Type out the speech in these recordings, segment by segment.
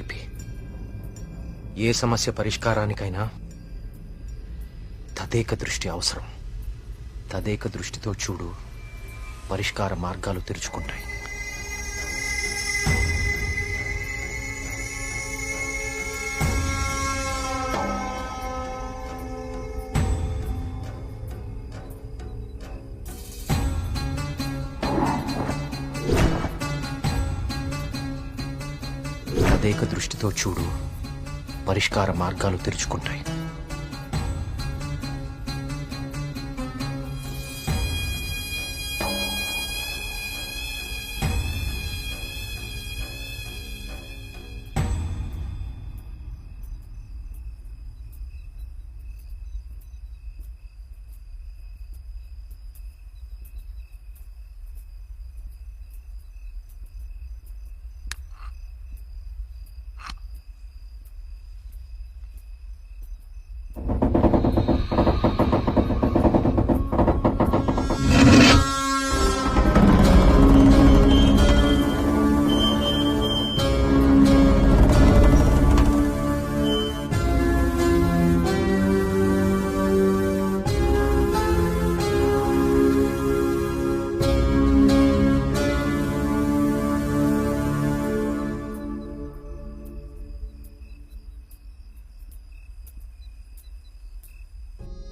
JP. ఏ సమస్య పరిష్కారానికైనా తదేక దృష్టి అవసరం. తదేక దృష్టితో చూడు, పరిష్కార మార్గాలు తెరుచుకుంటాయి. తదేక దృష్టితో చూడు, పరిష్కార మార్గాలు తెరుచుకుంటాయి.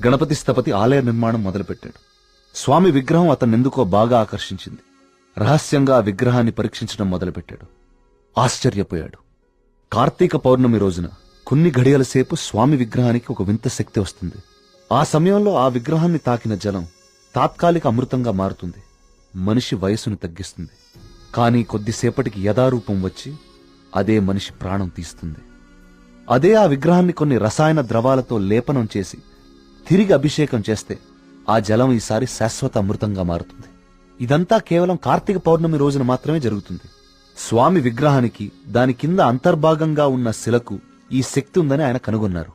గణపతి స్థపతి ఆలయ నిర్మాణం మొదలుపెట్టాడు. స్వామి విగ్రహం అతన్నెందుకో బాగా ఆకర్షించింది. రహస్యంగా ఆ విగ్రహాన్ని పరీక్షించడం మొదలుపెట్టాడు. ఆశ్చర్యపోయాడు. కార్తీక పౌర్ణమి రోజున కొన్ని ఘడియల సేపు స్వామి విగ్రహానికి ఒక వింత శక్తి వస్తుంది. ఆ సమయంలో ఆ విగ్రహాన్ని తాకిన జలం తాత్కాలిక అమృతంగా మారుతుంది. మనిషి వయసును తగ్గిస్తుంది. కానీ కొద్దిసేపటికి యథారూపం వచ్చి అదే మనిషి ప్రాణం తీస్తుంది. అదే ఆ విగ్రహాన్ని కొన్ని రసాయన ద్రవాలతో లేపనం చేసి తిరిగి అభిషేకం చేస్తే ఆ జలం ఈసారి శాశ్వత అమృతంగా మారుతుంది. ఇదంతా కేవలం కార్తీక పౌర్ణమి రోజున మాత్రమే జరుగుతుంది. స్వామి విగ్రహానికి దాని కింద అంతర్భాగంగా ఉన్న శిలకు ఈ శక్తి ఉందని ఆయన కనుగొన్నారు.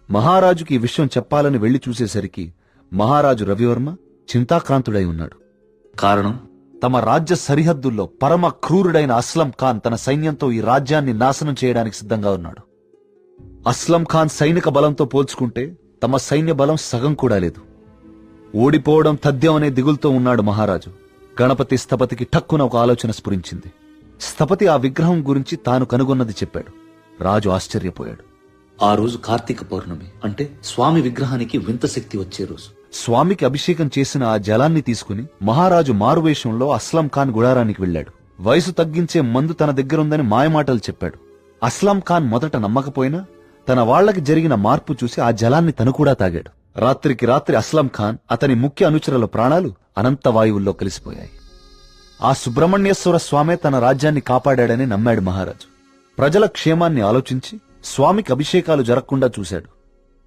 మహారాజుకి ఈ విషయం చెప్పాలని వెళ్లి చూసేసరికి మహారాజు రవివర్మ చింతాక్రాంతుడై ఉన్నాడు. కారణం, తమ రాజ్య సరిహద్దుల్లో పరమ క్రూరుడైన అస్లం ఖాన్ తన సైన్యంతో ఈ రాజ్యాన్ని నాశనం చేయడానికి సిద్ధంగా ఉన్నాడు. అస్లం ఖాన్ సైనిక బలంతో పోల్చుకుంటే తమ సైన్య బలం సగం కూడా లేదు. ఓడిపోవడం తథ్యం అనే దిగులుతో ఉన్నాడు మహారాజు. గణపతి స్థపతికి ఠక్కున ఒక ఆలోచన స్ఫురించింది. స్థపతి ఆ విగ్రహం గురించి తాను కనుగొన్నది చెప్పాడు. రాజు ఆశ్చర్యపోయాడు. ఆ రోజు కార్తీక పౌర్ణమి, అంటే స్వామి విగ్రహానికి వింత శక్తి వచ్చే రోజు. స్వామికి అభిషేకం చేసిన ఆ జలాన్ని తీసుకుని మహారాజు మారువేషంలో అస్లం ఖాన్ గుడారానికి వెళ్లాడు. వయసు తగ్గించే మందు తన దగ్గరుందని మాయమాటలు చెప్పాడు. అస్లం ఖాన్ మొదట నమ్మకపోయినా తన వాళ్లకి జరిగిన మార్పు చూసి ఆ జలాన్ని తను కూడా తాగాడు. రాత్రికి రాత్రి అస్లం ఖాన్, అతని ముఖ్య అనుచరుల ప్రాణాలు అనంత వాయువుల్లో కలిసిపోయాయి. ఆ సుబ్రహ్మణ్యేశ్వర స్వామే తన రాజ్యాన్ని కాపాడాడని నమ్మాడు మహారాజు. ప్రజల క్షేమాన్ని ఆలోచించి స్వామికి అభిషేకాలు జరగకుండా చూశాడు.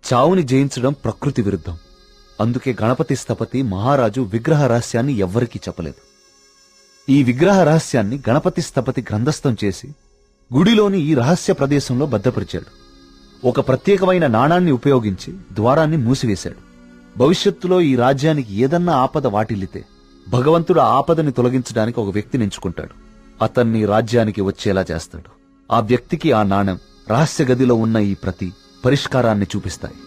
చావుని జయించడం ప్రకృతి విరుద్ధం. అందుకే గణపతి స్థపతి మహారాజు విగ్రహ రహస్యాన్ని ఎవ్వరికీ చెప్పలేదు. ఈ విగ్రహ రహస్యాన్ని గణపతి స్థపతి గ్రంథస్థం చేసి గుడిలోని ఈ రహస్య ప్రదేశంలో భద్రపరిచాడు. ఒక ప్రత్యేకమైన నాణాన్ని ఉపయోగించి ద్వారాన్ని మూసివేశాడు. భవిష్యత్తులో ఈ రాజ్యానికి ఏదన్నా ఆపద వాటిల్లితే భగవంతుడు ఆ ఆపదని తొలగించడానికి ఒక వ్యక్తిని ఎంచుకుంటాడు. అతన్ని రాజ్యానికి వచ్చేలా చేస్తాడు. ఆ వ్యక్తికి ఆ నాణెం, రహస్య గదిలో ఉన్న ఈ ప్రతి పరిష్కారాన్ని చూపిస్తాయి.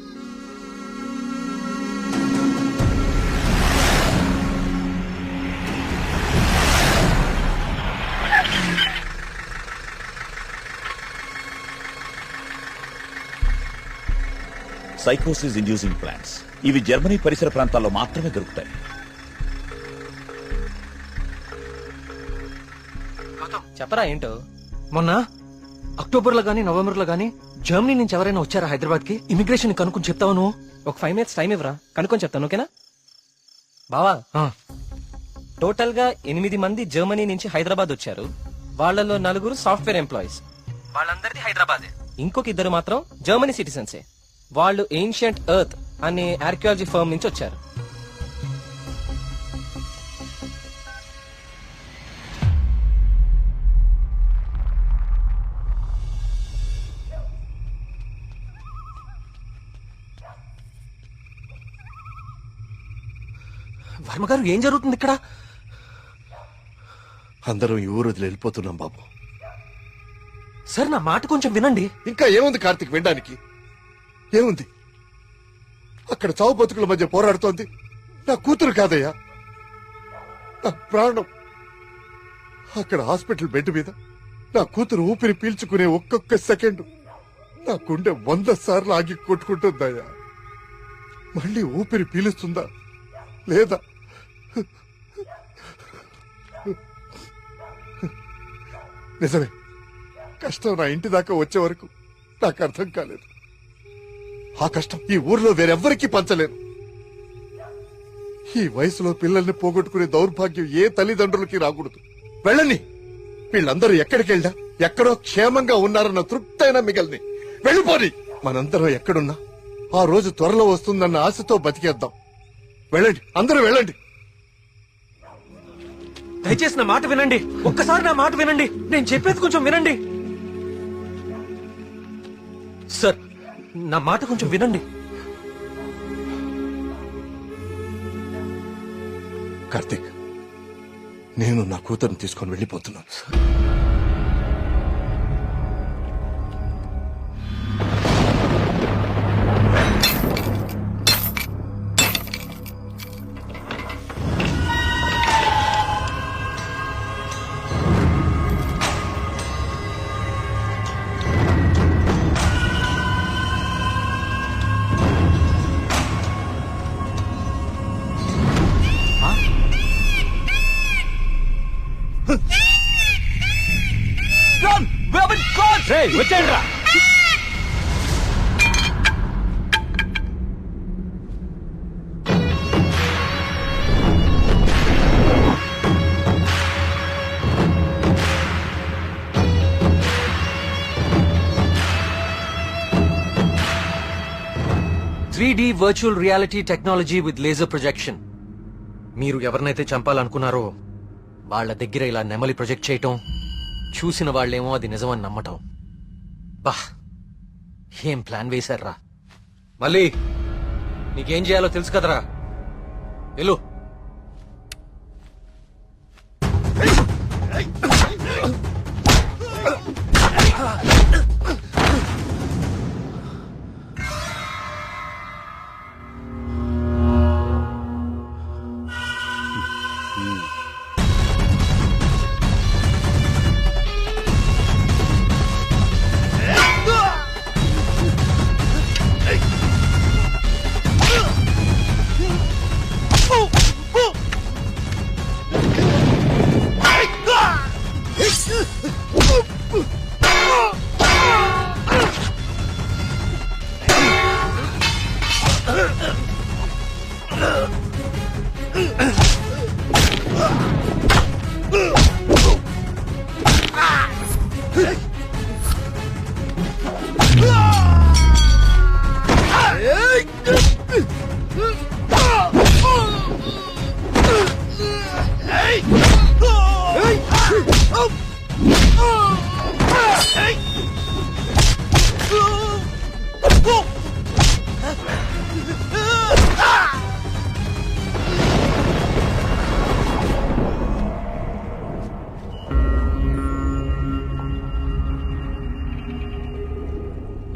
సైకోసిస్ ఇండ్యూసింగ్ ప్లాంట్స్ ఇవి జర్మనీ పరిసర ప్రాంతాల్లో మాత్రమే దొరుకుతాయి. చెప్పరా ఏంటో. మొన్న అక్టోబర్ లో గానీ నవంబర్ లో గానీ జర్మనీ నుంచి ఎవరైనా వచ్చారా హైదరాబాద్ కి? ఇమిగ్రేషన్ కనుక్కొని చెప్తావు నువ్వు. ఒక 5 minutes టైం ఇవ్వరా, కనుక్కొని చెప్తాను. ఓకేనా బావా? టోటల్ గా 8 మంది జర్మనీ నుంచి హైదరాబాద్ వచ్చారు. వాళ్ళలో 4 సాఫ్ట్వేర్ ఎంప్లాయీస్. వాళ్ళందరిది హైదరాబాద్. ఇంకొక 2 మాత్రం జర్మనీ సిటిజన్సే. వాళ్ళు ఏన్షియంట్ ఎర్త్ అనే ఆర్కియాలజీ ఫర్మ్ నుంచి వచ్చారు. వర్మగారు, ఏం జరుగుతుంది ఇక్కడ? అందరం ఈ ఊరు వదిలి వెళ్ళిపోతున్నాం బాబు. సార్ నా మాట కొంచెం వినండి. ఇంకా ఏముంది కార్తీక్ వినడానికి? ఏముంది? అక్కడ చావు బతుకుల మధ్య పోరాడుతోంది నా కూతురు కాదయ్యా, నా ప్రాణం. అక్కడ హాస్పిటల్ బెడ్ మీద నా కూతురు ఊపిరి పీల్చుకునే ఒక్కొక్క సెకండ్ నా గుండె 100 సార్లు ఆగి కొట్టుకుంటుందయ్యా. మళ్ళీ ఊపిరి పీలుస్తుందా లేదా? నిజమే, కష్టం నా ఇంటి దాకా వచ్చే వరకు నాకు అర్థం కాలేదు. ఆ కష్టం ఈ ఊర్లో వేరెవ్వరికీ పంచలేను. ఈ వయసులో పిల్లల్ని పోగొట్టుకునే దౌర్భాగ్యం ఏ తల్లిదండ్రులకి రాకూడదు. వెళ్ళని, వీళ్ళందరూ ఎక్కడికి వెళ్ళా ఎక్కడో క్షేమంగా ఉన్నారన్న తృప్తైనా మిగల్ని. వెళ్ళిపోని. మనందరం ఎక్కడున్నా ఆ రోజు త్వరలో వస్తుందన్న ఆశతో బతికేద్దాం. వెళ్ళండి, అందరూ వెళ్ళండి. దయచేసి నా మాట వినండి. ఒక్కసారి నా మాట వినండి. నేను చెప్పేది కొంచెం వినండి. సార్ నా మాట కొంచెం వినండి. కార్తీక్, నేను నా కూతురుని తీసుకొని వెళ్ళిపోతున్నాను. వచ్చేయండి రా. Three virtual reality technology with laser projection. మీరు ఎవరినైతే చంపాలనుకున్నారో వాళ్ళ దగ్గర ఇలా నెమలి ప్రొజెక్ట్ చేయటం, చూసిన వాళ్ళేమో అది నిజమని నమ్మటం. బా, ఏం ప్లాన్ వేశారా? మళ్ళీ నీకేం చేయాలో తెలుసు కదరా. వెళ్ళు.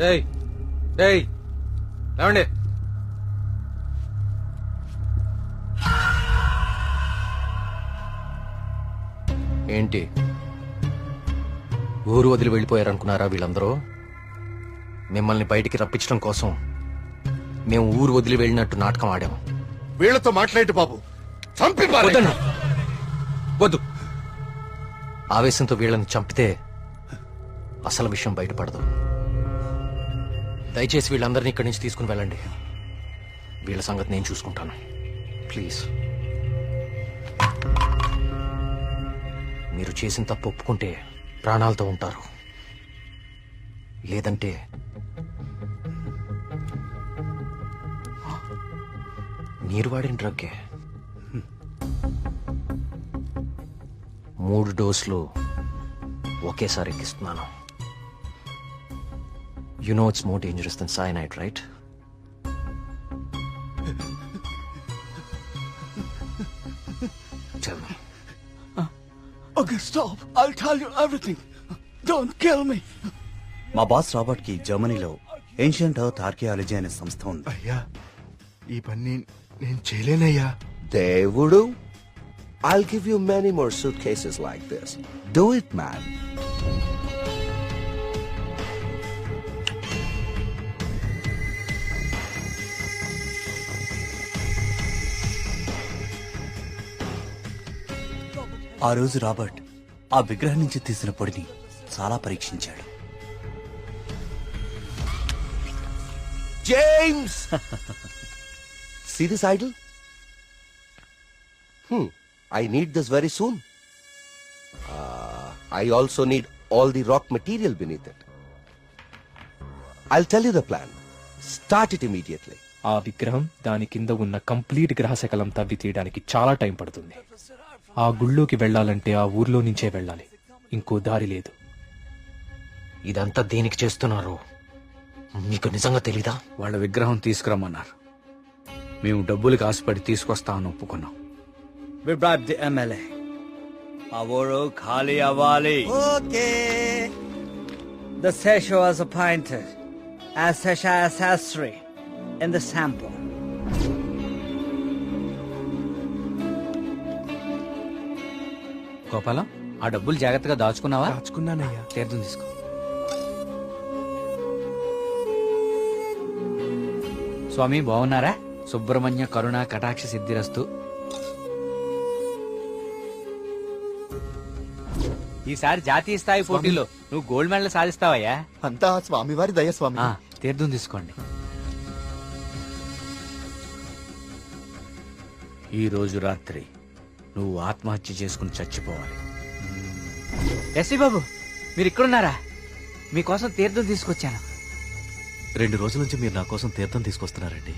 ఏయ్ ఏయ్ ఏమండి, ఏంటి ఊరు వదిలి వెళ్ళిపోయారనుకున్నారా వీళ్ళందరూ? మిమ్మల్ని బయటికి రప్పించడం కోసం మేము ఊరు వదిలి వెళ్ళినట్టు నాటకం ఆడాము. వీళ్లతో మాట్లాడి బాబు, చంపి పారేయ్. వద్దండి. వద్దు. ఆవేశంతో వీళ్ళని చంపితే అసలు విషయం బయటపడదు. దయచేసి వీళ్ళందరినీ ఇక్కడి నుంచి తీసుకుని వెళ్ళండి. వీళ్ళ సంగతి నేను చూసుకుంటాను. ప్లీజ్. మీరు చేసిన తప్పు ఒప్పుకుంటే ప్రాణాలతో ఉంటారు, లేదంటే మీరు వాడిన డ్రగ్గే 3 డోసులు ఒకేసారి ఎక్కిస్తున్నాను. You know it's more dangerous than cyanide, right? Tell me. Okay, stop. I'll tell you everything. Don't kill me. మా బాస్ రాబర్ట్ కి జర్మనీలో ఏన్షియంట్ ఎర్త్ ఆర్కియాలజీ అనే సంస్థ ఉంది. అయ్యా ఈ పని నేను చేయలేనయ్యా. దేవుడు, I'll give you many more suitcases like this. Do it, man. ఆ రోజు రాబర్ట్ ఆ విగ్రహం నుంచి తీసిన పొడిని చాలా పరీక్షించాడు. James! See this idol? I need this very soon. I also need all the rock material beneath it. I'll tell you the plan. Start it immediately. ఆ విగ్రహం దాని కింద ఉన్న కంప్లీట్ గ్రహశకలం తవ్వి తీయడానికి చాలా టైం పడుతుంది. ఆ గుళ్ళోకి వెళ్ళాలంటే ఆ ఊర్లో నుంచే వెళ్ళాలి, ఇంకో దారి లేదు. ఇదంతా దేనికి చేస్తున్నారు మీకు నిజంగా తెలీదా? వాళ్ళ విగ్రహం తీసుకురమ్మన్నారు. మేము డబ్బులకి ఆశపడి తీసుకొస్తామని ఒప్పుకున్నాం. We bribed the MLA. ఆ ఊరు ఖాళీ అవ్వాలి. Okay. The Sesha was appointed as Sesha Sastry in the sample. Gopalam, ఆ డబ్బులు జాగ్రత్తగా దాచుకున్నావా? దాచుకున్నానయ్యా. తీర్థం తీసుకో. స్వామి బాగున్నారా? సుబ్రహ్మణ్య కరుణ కటాక్ష సిద్ధిరస్తు. ఈసారి జాతీయ స్థాయి పోటీలో నువ్వు గోల్డ్ మెడల్ సాధిస్తావయ్యా. అంతా స్వామివారి దయ స్వామి. తీర్థం తీసుకోండి. ఈ రోజు రాత్రి నువ్వు ఆత్మహత్య చేసుకుని చచ్చిపోవాలి. ఎస్సీ బాబు, మీరు ఇక్కడున్నారా? మీకోసం తీర్థం తీసుకొచ్చాను. 2 రోజుల నుంచి మీరు నా కోసం తీర్థం తీసుకొస్తున్నారండి.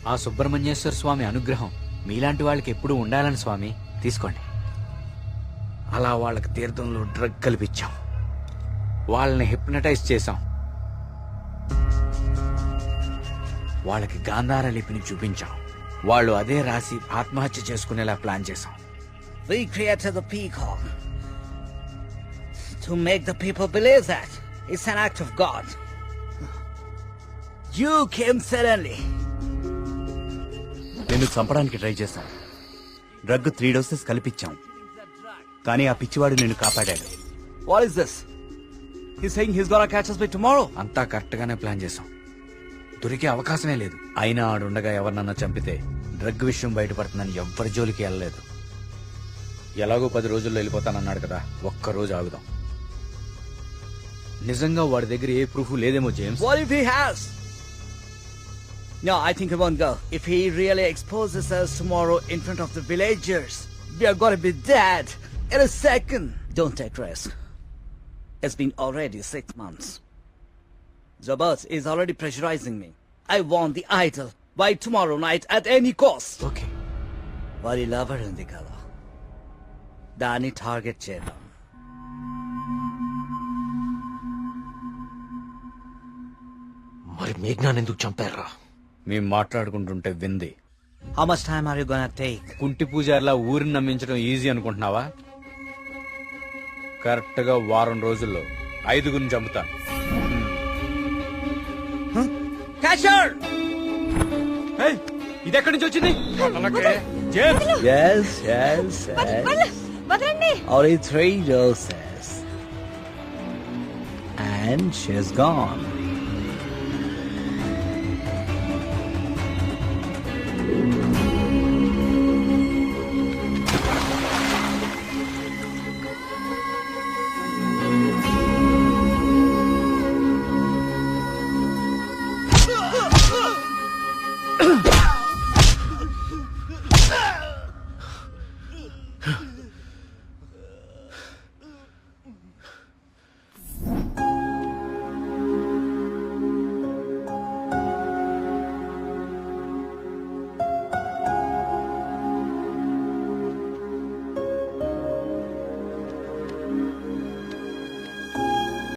ఆ సుబ్రహ్మణ్యేశ్వర స్వామి అనుగ్రహం మీలాంటి వాళ్ళకి ఎప్పుడూ ఉండాలని స్వామి. తీసుకోండి. అలా వాళ్ళకి తీర్థంలో డ్రగ్ కల్పించాం, వాళ్ళని హిప్నటైజ్ చేశాం, వాళ్ళకి గాంధార లిపిని చూపించాం. వాళ్ళు అదే రాసి ఆత్మహత్య చేసుకునేలా ప్లాన్ చేశాం. We created the peacock to make the people believe that it's an act of God. You came suddenly. నేను చంపడానికి ట్రై చేశాం. డ్రగ్ 3 డోసెస్ కల్పించాం, కానీ ఆ పిచ్చివాడు నేను కాపాడాడు. What is this? He's saying he's gonna catch us by tomorrow. అంతా correct గానే ప్లాన్ చేశాం. దొరికే అవకాశమే లేదు. అయినా ఆడుండగా ఎవరినన్నా చంపితే డ్రగ్ విషయం బయటపడుతుందని ఎవ్వరి జోలికి వెళ్ళలేదు. ఎలాగో 10 రోజుల్లో వెళ్ళిపోతానన్నాడు కదా, ఒక్క రోజు ఆగుదాం. నిజంగా వాడి దగ్గర ఏ ప్రూఫ్ లేదేమో James. What if he has? No, I think he won't go. If he really exposes us tomorrow in front of the villagers, we are gonna be dead in a second. Don't take risk. It's been already 6 months. Zabas is already pressurizing me. I want the idol by tomorrow night at any cost. Okay. వారి lover ఉంది కదా, దాన్ని target చేద్దాం. మరి మేఘ్నాన్ని ఎందుకు చంపారా? మేము మాట్లాడుకుంటుంటే వింది. How much time are you gonna take? కుంటి పూజారిలా ఊరిని నమ్మించడం ఈజీ అనుకుంటున్నావా? కరెక్ట్ గా వారం రోజుల్లో 5గురిని చంపుతాను. Catcher! ఇదెక్కడి నుంచి వచ్చింది? Yes, yes, yes. Only 3 doses. And she's gone.